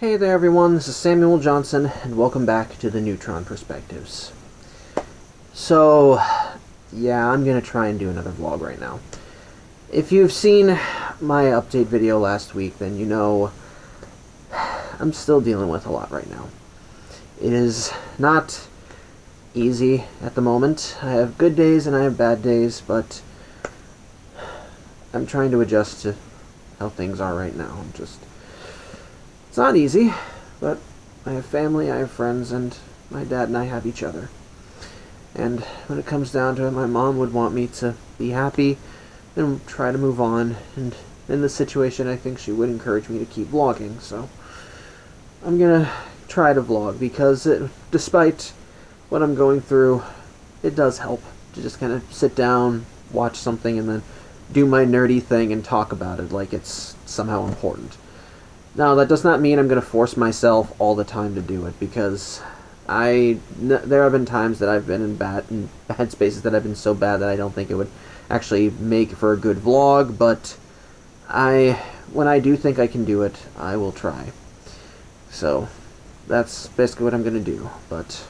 Hey there everyone, this is Samuel Johnson, and welcome back to the Neutron Perspectives. So, yeah, I'm gonna try and do another vlog right now. If you've seen my update video last week, then you know I'm still dealing with a lot right now. It is not easy at the moment. I have good days and I have bad days, but I'm trying to adjust to how things are right now. It's not easy, but I have family, I have friends, and my dad and I have each other. And when it comes down to it, my mom would want me to be happy and try to move on, and in this situation I think she would encourage me to keep vlogging, so I'm gonna try to vlog, because despite what I'm going through, it does help to just kind of sit down, watch something, and then do my nerdy thing and talk about it like it's somehow important. Now, that does not mean I'm going to force myself all the time to do it, because there have been times that I've been in bad spaces that have been so bad that I don't think it would actually make for a good vlog, but when I do think I can do it, I will try. So, that's basically what I'm going to do, but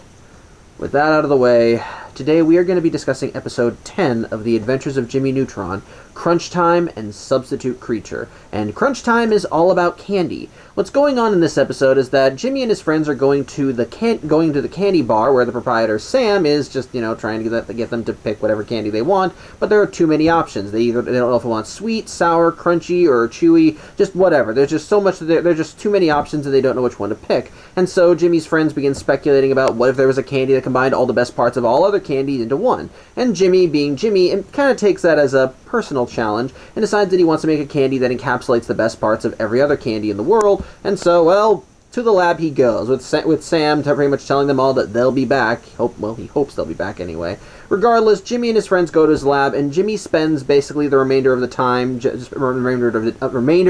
with that out of the way, today we are going to be discussing episode 10 of The Adventures of Jimmy Neutron, Crunch Time and Substitute Creature. And Crunch Time is all about candy. What's going on in this episode is that Jimmy and his friends are going to the candy bar, where the proprietor Sam is just, trying to get them to pick whatever candy they want, but there are too many options. They don't know if they want sweet, sour, crunchy, or chewy, just whatever. There's just so much, there's just too many options and they don't know which one to pick. And so Jimmy's friends begin speculating about what if there was a candy that combined all the best parts of all other candy into one. And Jimmy, being Jimmy, kind of takes that as a personal challenge and decides that he wants to make a candy that encapsulates the best parts of every other candy in the world. And so, well, to the lab he goes, with Sam pretty much telling them all that they'll be back. He hopes they'll be back anyway. Regardless, Jimmy and his friends go to his lab, and Jimmy spends basically the remainder of the time, remainder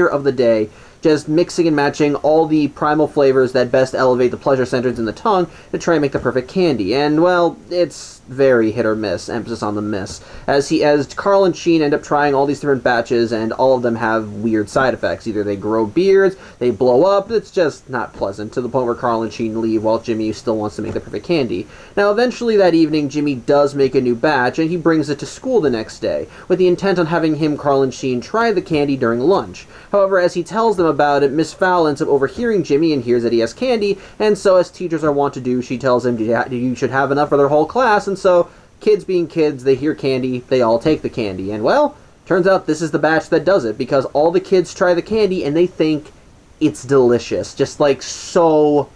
of the day, just mixing and matching all the primal flavors that best elevate the pleasure centers in the tongue to try and make the perfect candy. And, well, it's very hit or miss, emphasis on the miss, as Carl and Sheen end up trying all these different batches, and all of them have weird side effects. Either they grow beards, they blow up, it's just not pleasant, to the point where Carl and Sheen leave while Jimmy still wants to make the perfect candy. Now, eventually that evening, Jimmy does make a new batch, and he brings it to school the next day, with the intent on having Carl and Sheen try the candy during lunch. However, as he tells them about it, Miss Fowl ends up overhearing Jimmy and hears that he has candy, and so, as teachers are wont to do, she tells him you should have enough for their whole class. And so, kids being kids, they hear candy, they all take the candy. And, well, turns out this is the batch that does it, because all the kids try the candy and they think it's delicious. Just like so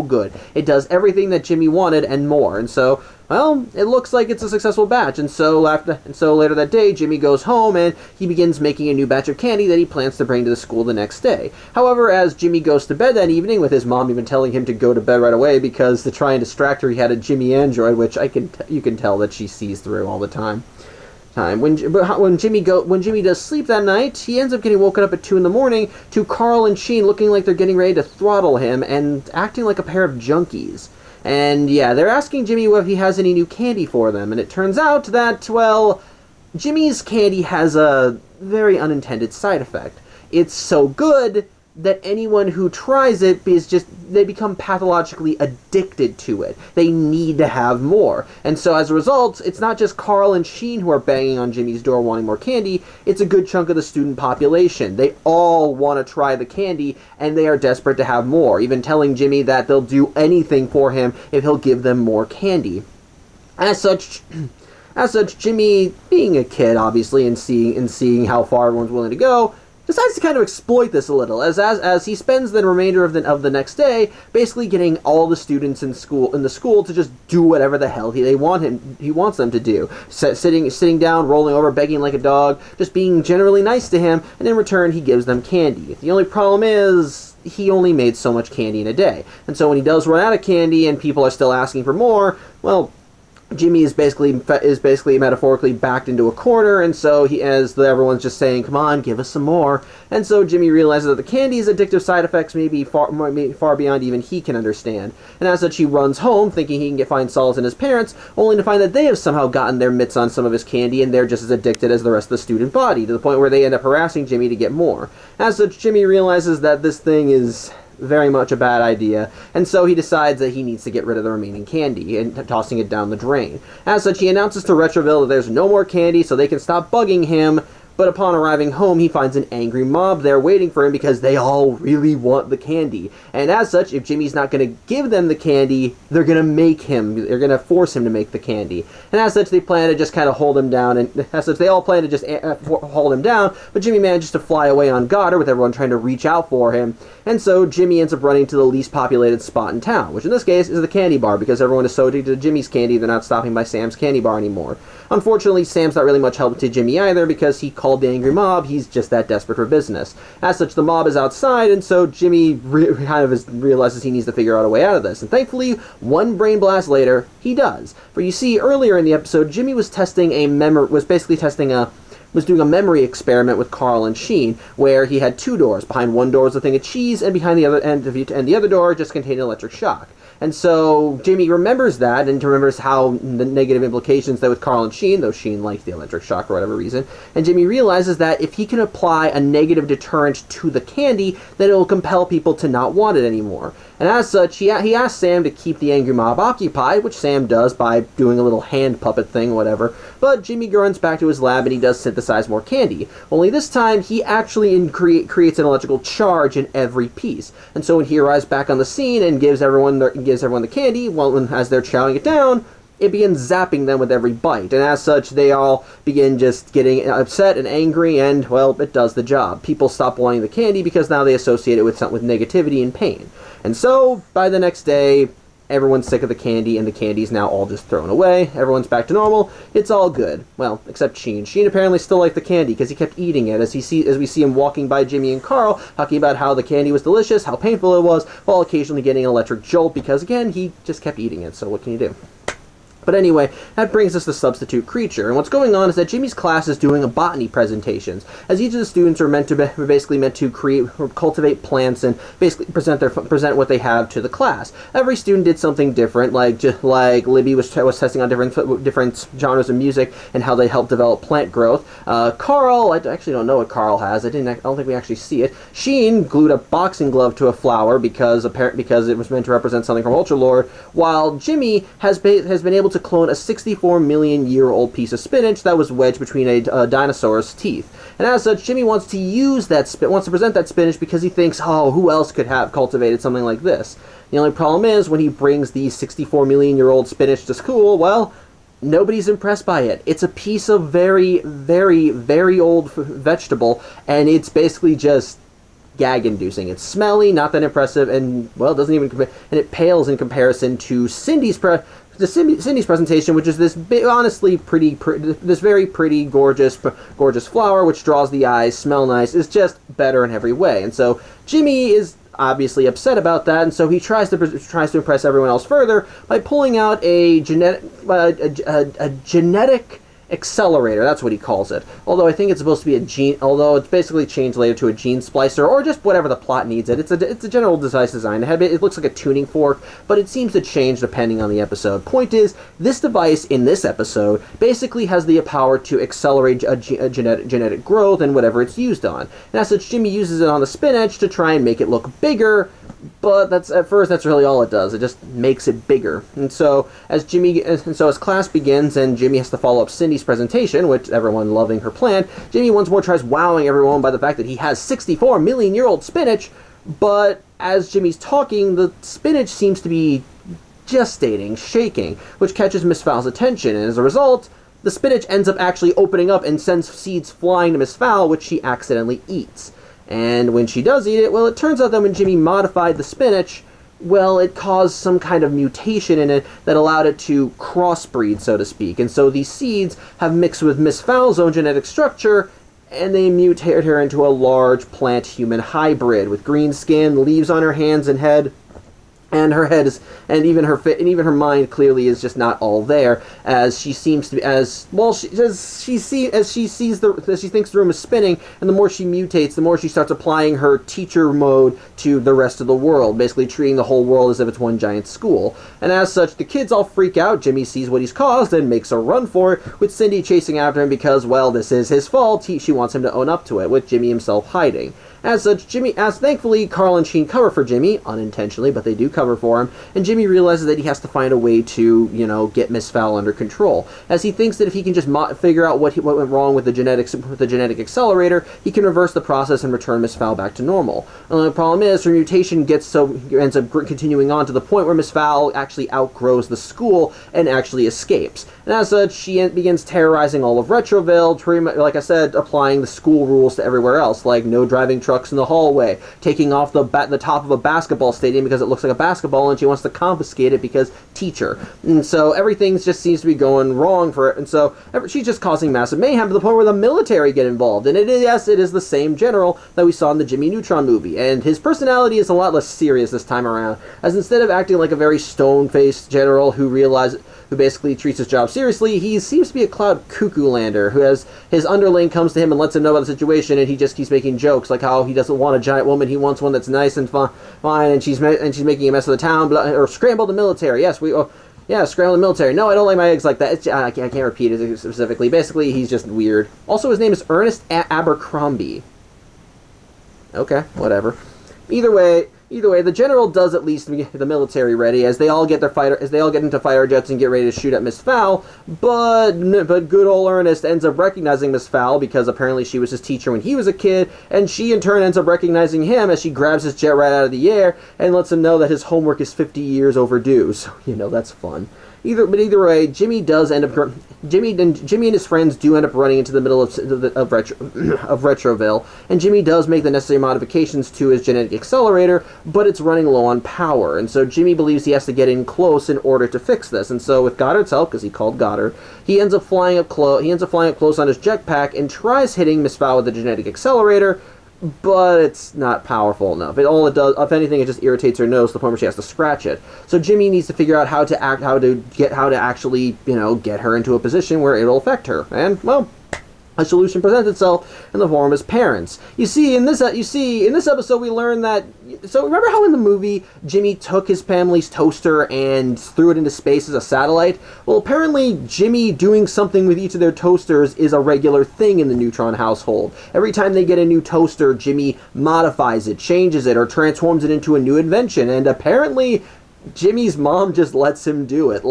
good. It does everything that Jimmy wanted and more. And so, well, it looks like it's a successful batch. And so later that day, Jimmy goes home and he begins making a new batch of candy that he plans to bring to the school the next day. However, as Jimmy goes to bed that evening, with his mom even telling him to go to bed right away because to try and distract her, he had a Jimmy android, which you can tell that she sees through all the time. When Jimmy does sleep that night, he ends up getting woken up at 2 in the morning to Carl and Sheen looking like they're getting ready to throttle him and acting like a pair of junkies. And yeah, they're asking Jimmy if he has any new candy for them, and it turns out that, well, Jimmy's candy has a very unintended side effect. It's so good that anyone who tries it they become pathologically addicted to it. They need to have more. And so as a result, it's not just Carl and Sheen who are banging on Jimmy's door wanting more candy, it's a good chunk of the student population. They all want to try the candy, and they are desperate to have more, even telling Jimmy that they'll do anything for him if he'll give them more candy. As such, Jimmy, being a kid, obviously, and seeing how far everyone's willing to go, decides to kind of exploit this a little, as he spends the remainder of the next day basically getting all the students in the school to just do whatever the hell he wants them to do. Sitting down, rolling over, begging like a dog, just being generally nice to him, and in return he gives them candy. The only problem is he only made so much candy in a day, and so when he does run out of candy and people are still asking for more, well, Jimmy is basically metaphorically backed into a corner, and so everyone's just saying, "Come on, give us some more." And so Jimmy realizes that the candy's addictive side effects may be far beyond even he can understand. And as such, he runs home, thinking he can find solace in his parents, only to find that they have somehow gotten their mitts on some of his candy, and they're just as addicted as the rest of the student body, to the point where they end up harassing Jimmy to get more. As such, Jimmy realizes that this thing is very much a bad idea, and so he decides that he needs to get rid of the remaining candy, and tossing it down the drain. As such, he announces to Retroville that there's no more candy, so they can stop bugging him. But upon arriving home, he finds an angry mob there waiting for him because they all really want the candy. And as such, if Jimmy's not going to give them the candy, they're going to force him to make the candy. And as such, they plan to just kind of hold him down, and as such, they all plan to just hold him down, but Jimmy manages to fly away on Goddard with everyone trying to reach out for him. And so Jimmy ends up running to the least populated spot in town, which in this case is the candy bar, because everyone is so addicted to Jimmy's candy, they're not stopping by Sam's candy bar anymore. Unfortunately, Sam's not really much help to Jimmy either, because he called the angry mob. He's just that desperate for business. As such, the mob is outside, and so Jimmy realizes he needs to figure out a way out of this. And thankfully, one brain blast later, he does. For you see, earlier in the episode, Jimmy was doing a memory experiment with Carl and Sheen, where he had two doors. Behind one door was a thing of cheese, and behind the other door just contained an electric shock. And so Jimmy remembers that, and remembers how the negative implications that with Carl and Sheen, though Sheen liked the electric shock for whatever reason, and Jimmy realizes that if he can apply a negative deterrent to the candy, then it will compel people to not want it anymore. And as such, he asks Sam to keep the angry mob occupied, which Sam does by doing a little hand puppet thing, whatever. But Jimmy runs back to his lab and he does synthesize more candy. Only this time, he actually creates an electrical charge in every piece. And so when he arrives back on the scene and gives everyone the candy, as they're chowing it down, it begins zapping them with every bite, and as such, they all begin just getting upset and angry, and, well, it does the job. People stop wanting the candy because now they associate it with negativity and pain. And so, by the next day, everyone's sick of the candy, and the candy's now all just thrown away. Everyone's back to normal. It's all good. Well, except Sheen. Sheen apparently still liked the candy because he kept eating it, as we see him walking by Jimmy and Carl, talking about how the candy was delicious, how painful it was, while occasionally getting an electric jolt because, again, he just kept eating it, so what can you do? But anyway, that brings us to Substitute Creature, and what's going on is that Jimmy's class is doing a botany presentations, as each of the students are basically meant to cultivate plants and basically present what they have to the class. Every student did something different, like Libby was testing on different genres of music and how they help develop plant growth. Carl, I actually don't know what Carl has. I don't think we actually see it. Sheen glued a boxing glove to a flower because it was meant to represent something from Ultralord, while Jimmy has been able to clone a 64-million-year-old piece of spinach that was wedged between a dinosaur's teeth. And as such, Jimmy wants to present that spinach because he thinks, oh, who else could have cultivated something like this? The only problem is, when he brings the 64-million-year-old spinach to school, well, nobody's impressed by it. It's a piece of very, very, very old vegetable, and it's basically just gag-inducing. It's smelly, not that impressive, and, well, it doesn't even and it pales in comparison to Cindy's presentation, which is this honestly this very pretty, gorgeous flower, which draws the eyes, smell nice, is just better in every way. And so Jimmy is obviously upset about that, and so he tries to impress everyone else further by pulling out a genetic accelerator. That's what he calls it. Although I think it's supposed to be although it's basically changed later to a gene splicer, or just whatever the plot needs it. It's a general device design. It looks like a tuning fork, but it seems to change depending on the episode. Point is, this device in this episode basically has the power to accelerate a genetic growth and whatever it's used on. And as such, Jimmy uses it on the spinach to try and make it look bigger, but that's really all it does. It just makes it bigger. And so as class begins and Jimmy has to follow up Cindy's presentation, which everyone loving her plan, Jimmy once more tries wowing everyone by the fact that he has 64-million-year-old spinach, but as Jimmy's talking, the spinach seems to be gestating, shaking, which catches Miss Foul's attention, and as a result, the spinach ends up actually opening up and sends seeds flying to Miss Foul, which she accidentally eats. And when she does eat it, well, it turns out that when Jimmy modified the spinach, well, it caused some kind of mutation in it that allowed it to crossbreed, so to speak. And so these seeds have mixed with Miss Foul's own genetic structure, and they mutated her into a large plant-human hybrid with green skin, leaves on her hands and head, and her head is, and even her mind clearly is just not all there, as she seems to be, as she thinks the room is spinning, and the more she mutates, the more she starts applying her teacher mode to the rest of the world, basically treating the whole world as if it's one giant school. And as such, the kids all freak out. Jimmy sees what he's caused and makes a run for it, with Cindy chasing after him because, well, this is his fault. She wants him to own up to it, with Jimmy himself hiding. As such, thankfully, Carl and Sheen cover for Jimmy, unintentionally, but they do cover for him, and Jimmy realizes that he has to find a way to, get Miss Fowl under control, as he thinks that if he can just figure out what went wrong with the genetic accelerator, he can reverse the process and return Miss Fowl back to normal. The problem is, her mutation ends up continuing on to the point where Miss Fowl actually outgrows the school and actually escapes. And as such, she begins terrorizing all of Retroville, like I said, applying the school rules to everywhere else, like no driving trucks in the hallway, taking off the top of a basketball stadium because it looks like a basketball, and she wants to confiscate it because teacher. And so everything just seems to be going wrong for it, and so she's just causing massive mayhem to the point where the military get involved. And it is the same general that we saw in the Jimmy Neutron movie, and his personality is a lot less serious this time around, as instead of acting like a very stone-faced general who basically treats his job seriously, he seems to be a cloud cuckoo lander who has his underling comes to him and lets him know about the situation, and he just keeps making jokes like how he doesn't want a giant woman, he wants one that's nice and fine, and she's making a mess of the town, or scramble the military. Yeah, scramble the military. No, I don't like my eggs like that. I can't repeat it specifically. Basically, he's just weird. Also, his name is Ernest Abercrombie. Okay, whatever. Either way, the general does at least get the military ready as they all get into fighter jets and get ready to shoot at Miss Fowl. But good old Ernest ends up recognizing Miss Fowl because apparently she was his teacher when he was a kid, and she in turn ends up recognizing him as she grabs his jet right out of the air and lets him know that his homework is 50 years overdue. So that's fun. Either way, Jimmy and his friends do end up running into the middle of Retroville, and Jimmy does make the necessary modifications to his genetic accelerator, but it's running low on power, and so Jimmy believes he has to get in close in order to fix this. And so with Goddard's help, because he called Goddard, he ends up flying up close on his jetpack and tries hitting Miss Fowl with the genetic accelerator, but it's not powerful enough. All it does, if anything, it just irritates her nose to the point where she has to scratch it. So Jimmy needs to figure out how to actually, get her into a position where it'll affect her. And, well, a solution presents itself in the form of his parents. You see, in this episode, we learn that. So remember how in the movie Jimmy took his family's toaster and threw it into space as a satellite? Well, apparently Jimmy doing something with each of their toasters is a regular thing in the Neutron household. Every time they get a new toaster, Jimmy modifies it, changes it, or transforms it into a new invention. And apparently Jimmy's mom just lets him do it.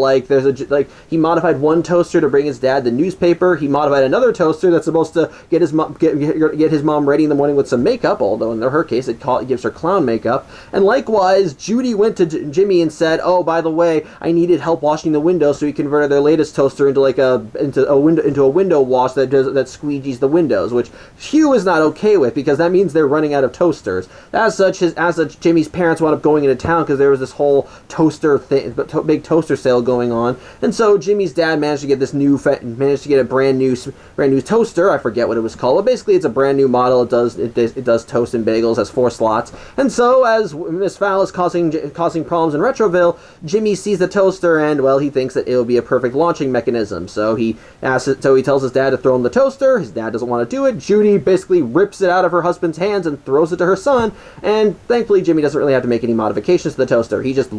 He modified one toaster to bring his dad the newspaper. He modified another toaster that's supposed to get his mom ready in the morning with some makeup, although in her case it gives her clown makeup. And likewise, Judy went to Jimmy and said, "Oh, by the way, I needed help washing the window," so he converted their latest toaster into a window wash that squeegees the windows, which Hugh is not okay with because that means they're running out of toasters. As such, Jimmy's parents wound up going into town because there was this whole big toaster sale going on, and so Jimmy's dad managed to get a brand new toaster. I forget what it was called, but basically it's a brand new model. It does toast and bagels, has 4 slots, and so as Miss Fowl is causing problems in Retroville, Jimmy sees the toaster and, well, he thinks that it will be a perfect launching mechanism. So he tells his dad to throw him the toaster. His dad doesn't want to do it. Judy basically rips it out of her husband's hands and throws it to her son, and thankfully Jimmy doesn't really have to make any modifications to the toaster. He just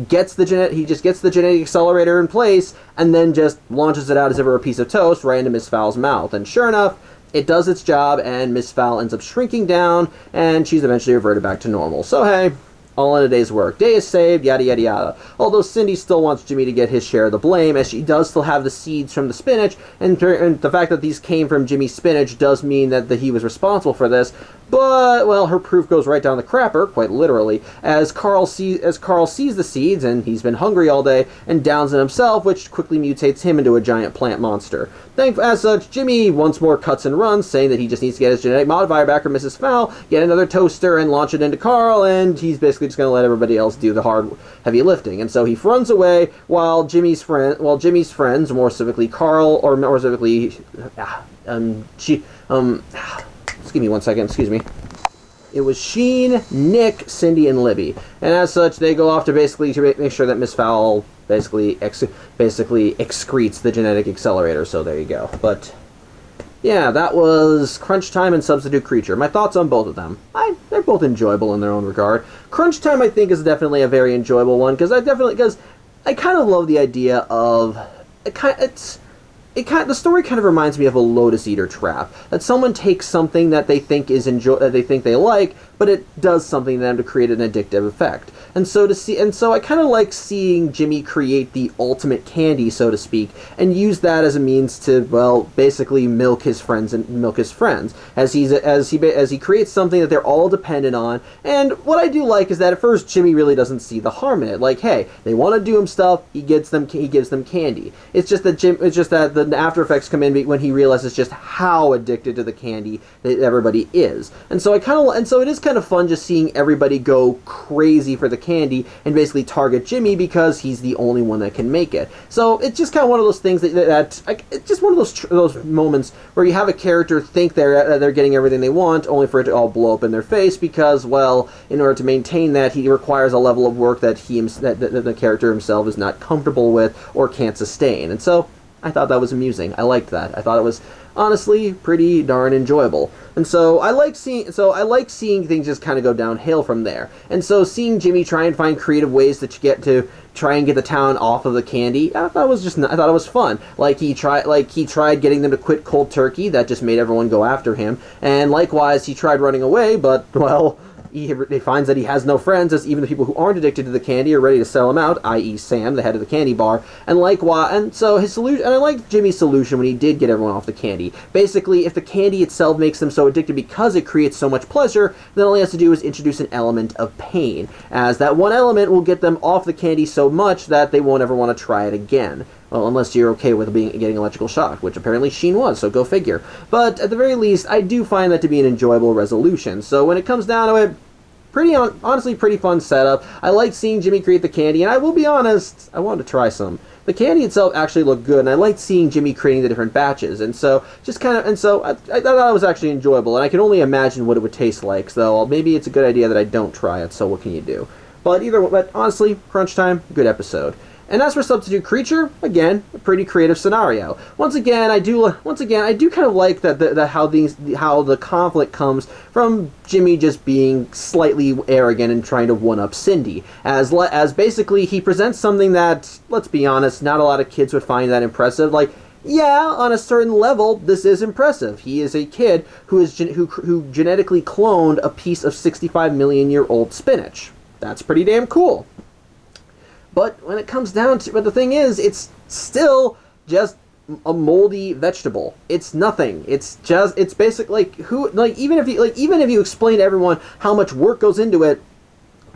gets the genetic accelerator in place and then just launches it out as if it were a piece of toast right into Miss Fowl's mouth. And sure enough, it does its job, and Miss Fowl ends up shrinking down, and she's eventually reverted back to normal. So hey, all in a day's work. Day is saved, yada yada yada. Although Cindy still wants Jimmy to get his share of the blame, as she does still have the seeds from the spinach, and the fact that these came from Jimmy's spinach does mean that he was responsible for this. But, well, her proof goes right down the crapper, quite literally, as Carl sees the seeds, and he's been hungry all day, and downs it himself, which quickly mutates him into a giant plant monster. As such, Jimmy once more cuts and runs, saying that he just needs to get his genetic modifier back from Mrs. Fowl, get another toaster, and launch it into Carl, and he's basically just going to let everybody else do the hard, heavy lifting. And so he runs away, while Jimmy's friends, more specifically Carl, or more specifically, give me one second, excuse me. It was Sheen, Nick, Cindy, and Libby. And as such, they go off to make sure that Miss Fowl basically excretes the genetic accelerator, so there you go. But, yeah, that was Crunch Time and Substitute Creature. My thoughts on both of them. They're both enjoyable in their own regard. Crunch Time, I think, is definitely a very enjoyable one, because I kind of love the idea of... the story kind of reminds me of a Lotus Eater trap. That someone takes something that they think that they think they like, but it does something to them to create an addictive effect. And so I kind of like seeing Jimmy create the ultimate candy, so to speak, and use that as a means to, well, basically milk his friends as he creates something that they're all dependent on. And what I do like is that at first Jimmy really doesn't see the harm in it. Like, hey, they want to do him stuff, he gives them candy. It's just that the after effects come in when he realizes just how addicted to the candy that everybody is. And so it is kind of fun just seeing everybody go crazy for the candy and basically target Jimmy because he's the only one that can make it. So it's just kind of one of those things it's just one of those moments where you have a character think they're getting everything they want, only for it to all blow up in their face because, well, in order to maintain that, he requires a level of work that the character himself is not comfortable with or can't sustain. And so I thought that was amusing. I liked that. I thought it was honestly pretty darn enjoyable. And so I like seeing things just kind of go downhill from there. And so seeing Jimmy try and find creative ways to try and get the town off of the candy, I thought it was fun. Like he tried getting them to quit cold turkey, that just made everyone go after him. And likewise, he tried running away, but, well, he finds that he has no friends, as even the people who aren't addicted to the candy are ready to sell him out, i.e. Sam, the head of the candy bar. And so his solution, and I liked Jimmy's solution when he did get everyone off the candy. Basically, if the candy itself makes them so addicted because it creates so much pleasure, then all he has to do is introduce an element of pain, as that one element will get them off the candy so much that they won't ever want to try it again. Well, unless you're okay with getting electrical shock, which apparently Sheen was, so go figure. But at the very least, I do find that to be an enjoyable resolution. So when it comes down to it, honestly pretty fun setup. I like seeing Jimmy create the candy, and I will be honest, I wanted to try some. The candy itself actually looked good, and I liked seeing Jimmy creating the different batches, and so I thought that was actually enjoyable, and I can only imagine what it would taste like, so maybe it's a good idea that I don't try it, so what can you do? But honestly, Krunch time, good episode. And as for Substitute Creature, again, a pretty creative scenario. Once again, I do kind of like how the conflict comes from Jimmy just being slightly arrogant and trying to one-up Cindy, as basically he presents something that, let's be honest, not a lot of kids would find that impressive. Like, yeah, on a certain level, this is impressive. He is a kid who genetically cloned a piece of 65-million-year-old spinach. That's pretty damn cool. But when it comes down to, but the thing is, it's still just a moldy vegetable. It's nothing. It's basically even if you explain to everyone how much work goes into it,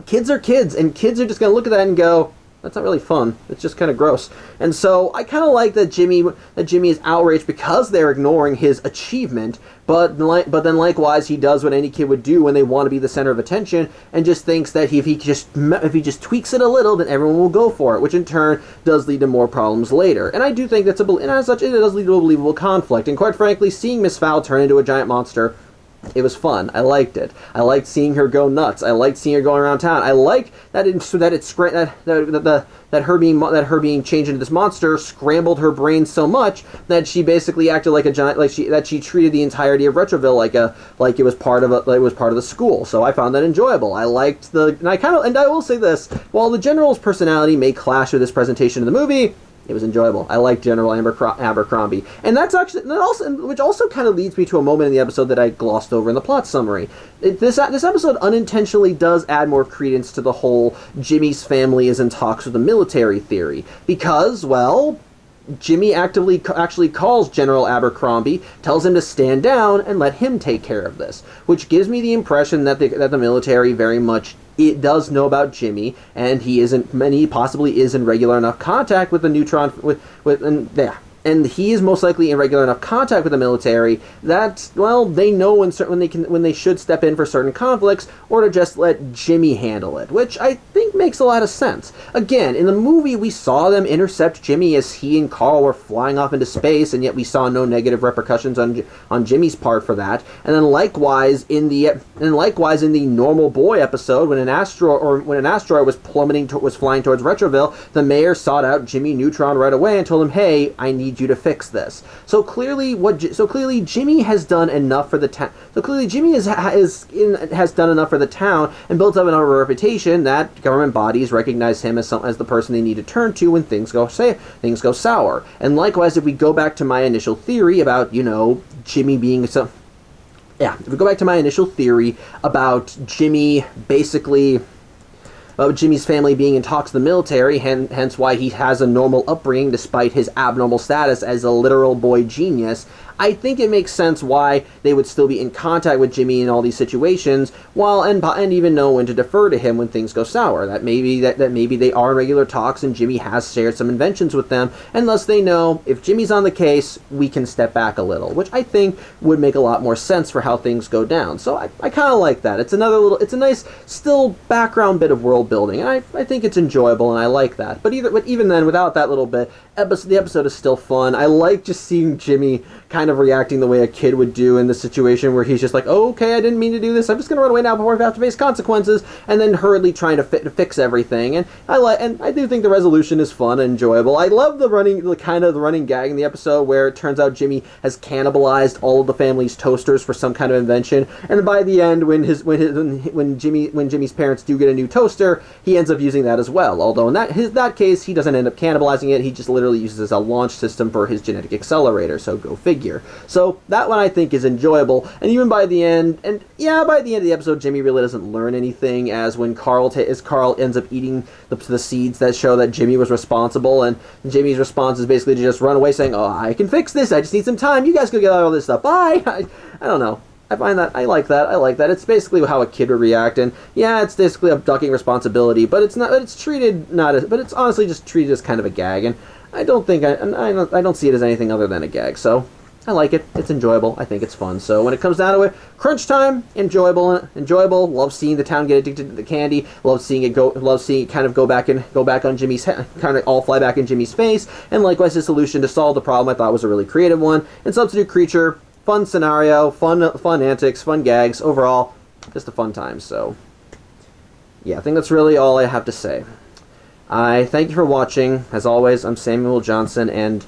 kids are kids, and kids are just gonna look at that and go, that's not really fun. It's just kind of gross. And so I kind of like that Jimmy is outraged because they're ignoring his achievement, but then likewise he does what any kid would do when they want to be the center of attention, and just thinks that if he just tweaks it a little, then everyone will go for it, which in turn does lead to more problems later. And I do think and as such, it does lead to a believable conflict. And quite frankly, seeing Miss Fowl turn into a giant monster, it was fun. I liked it. I liked seeing her go nuts. I liked seeing her going around town. I liked that her being changed into this monster scrambled her brain so much that she basically acted like a giant, that she treated the entirety of Retroville like it was part of the school. So I found that enjoyable. I liked and I will say this: while the general's personality may clash with this presentation of the movie, it was enjoyable. I like General Abercrombie. And which also kind of leads me to a moment in the episode that I glossed over in the plot summary. This episode unintentionally does add more credence to the whole Jimmy's family is in talks with the military theory. Because, well, Jimmy actually calls General Abercrombie, tells him to stand down and let him take care of this, which gives me the impression that the military very much does know about Jimmy, and he possibly is in regular enough contact with the Neutron and he is most likely in regular enough contact with the military that, well, they know when they should step in for certain conflicts, or to just let Jimmy handle it, which I think makes a lot of sense. Again, in the movie, we saw them intercept Jimmy as he and Carl were flying off into space, and yet we saw no negative repercussions on Jimmy's part for that. And then likewise in the Normal Boy episode, when an asteroid was flying towards Retroville, the mayor sought out Jimmy Neutron right away and told him, "Hey, I need you to fix this." So clearly Jimmy has done enough for the town. So clearly Jimmy has done enough for the town and built up enough of a reputation that government government bodies recognize him as the person they need to turn to when things go sour. And likewise, if we go back to my initial theory about, you know, Jimmy being some... Yeah, if we go back to my initial theory about Jimmy basically... about Jimmy's family being in talks with the military, hence why he has a normal upbringing despite his abnormal status as a literal boy genius, I think it makes sense why they would still be in contact with Jimmy in all these situations, and even know when to defer to him when things go sour. That maybe they are in regular talks and Jimmy has shared some inventions with them, and thus they know if Jimmy's on the case, we can step back a little, which I think would make a lot more sense for how things go down. So I kind of like that. It's a nice still background bit of world building, and I think it's enjoyable, and I like that. But even then, without that little bit, the episode is still fun. I like just seeing Jimmy kind of reacting the way a kid would do in the situation where he's just like, oh, okay, I didn't mean to do this. I'm just going to run away now before I have to face consequences, and then hurriedly trying to fix everything. And I do think the resolution is fun and enjoyable. I love the running gag in the episode where it turns out Jimmy has cannibalized all of the family's toasters for some kind of invention, and by the end, when Jimmy's parents do get a new toaster, he ends up using that as well. Although in that case, he doesn't end up cannibalizing it. He just literally uses it as a launch system for his genetic accelerator. So go figure. So that one I think is enjoyable, and even by the end, of the episode, Jimmy really doesn't learn anything, as when Carl ends up eating the seeds that show that Jimmy was responsible, and Jimmy's response is basically to just run away saying, oh, I can fix this, I just need some time, you guys go get all this stuff, bye. I don't know. I find that, I like that. It's basically how a kid would react, and yeah, it's basically abducting responsibility, but it's honestly just treated as kind of a gag, and I don't see it as anything other than a gag, so I like it. It's enjoyable. I think it's fun. So when it comes down to it, Crunch time, enjoyable. Love seeing the town get addicted to the candy. Love seeing it kind of go back on Jimmy's head, kind of all fly back in Jimmy's face. And likewise, the solution to solve the problem I thought was a really creative one. And Substitute Creature, fun scenario, fun antics, fun gags. Overall, just a fun time. So yeah, I think that's really all I have to say. I thank you for watching. As always, I'm Samuel Johnson, and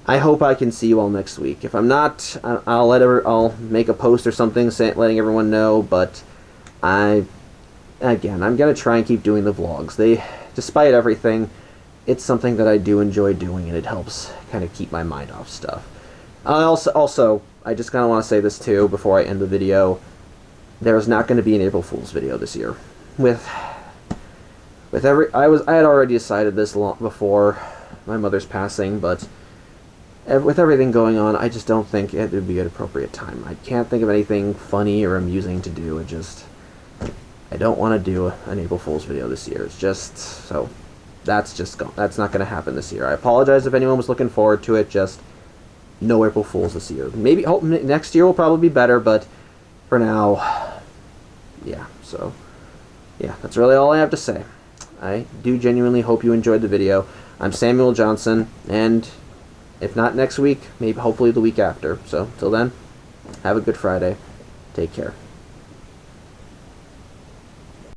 I hope I can see you all next week. If I'm not, I'll make a post or something letting everyone know, but I'm gonna try and keep doing the vlogs. Despite everything, it's something that I do enjoy doing, and it helps kind of keep my mind off stuff. I just kind of want to say this too before I end the video. There's not going to be an April Fool's video this year. I had already decided this long before my mother's passing, but with everything going on, I just don't think it would be an appropriate time. I can't think of anything funny or amusing to do. I don't want to do an April Fool's video this year. It's just, so, that's not going to happen this year. I apologize if anyone was looking forward to it, just no April Fool's this year. Maybe, next year will probably be better, but for now, yeah, so, yeah, that's really all I have to say. I do genuinely hope you enjoyed the video. I'm Samuel Johnson, and if not next week, maybe hopefully the week after. So, till then, have a good Friday. Take care.